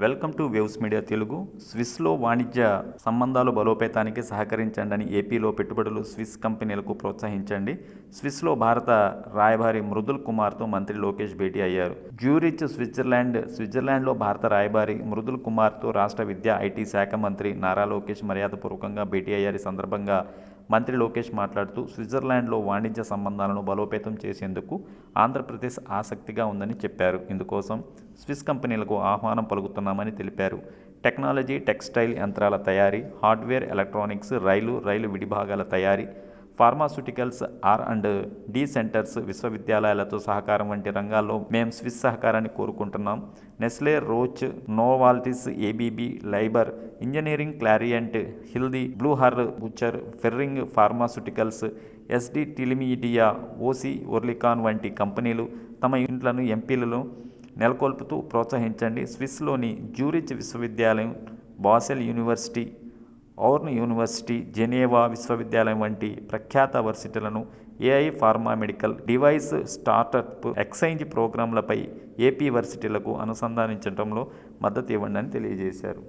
Welcome to Waves Media Telugu. స్విస్లో వాణిజ్య సంబంధాలు బలోపేతానికి సహకరించండి. ఏపీలో పెట్టుబడులు స్విస్ కంపెనీలకు ప్రోత్సహించండి. స్విస్లో భారత రాయబారి మృదుల్ కుమార్తో మంత్రి లోకేష్ భేటీ అయ్యారు. జ్యూరిచ్, స్విట్జర్లాండ్లో భారత రాయబారి మృదుల్ కుమార్తో రాష్ట్ర విద్యా, ఐటీ శాఖ మంత్రి నారా లోకేష్ మర్యాదపూర్వకంగా భేటీ అయ్యారు. ఈ సందర్భంగా మంత్రి లోకేష్ మాట్లాడుతూ స్విట్జర్లాండ్లో వాణిజ్య సంబంధాలను బలోపేతం చేసేందుకు ఆంధ్రప్రదేశ్ ఆసక్తిగా ఉందని చెప్పారు. ఇందుకోసం స్విస్ కంపెనీలకు ఆహ్వానం పలుకుతున్నామని తెలిపారు. టెక్నాలజీ, టెక్స్టైల్ యంత్రాల తయారీ, హార్డ్వేర్, ఎలక్ట్రానిక్స్, రైలు విడిభాగాల తయారీ, ఫార్మాస్యూటికల్స్, R&D సెంటర్స్, విశ్వవిద్యాలయాలతో సహకారం వంటి రంగాల్లో మేము స్విస్ సహకారాన్ని కోరుకుంటున్నాం. నెస్లే, రోచ్, నోవాల్టిస్, ABB, లైబర్, engineering, Clariant, Hilti, Buhler Bucher, Ferring pharmaceuticals, SD టిలిమీడియా, OC ఓర్లికాన్ వంటి కంపెనీలు తమ ఇంట్లను ఎంపీలను నెలకొల్పుతూ ప్రోత్సహించండి. స్విస్లోని జ్యూరిచ్ విశ్వవిద్యాలయం, బాసెల్ యూనివర్సిటీ, ఔర్న్ యూనివర్సిటీ, జెనీవా విశ్వవిద్యాలయం వంటి ప్రఖ్యాత వర్సిటీలను AI, pharma, medical device, startup, exchange ప్రోగ్రాంలపై ఏపీ వర్సిటీలకు అనుసంధానించడంలో మద్దతు ఇవ్వండి అని తెలియజేశారు.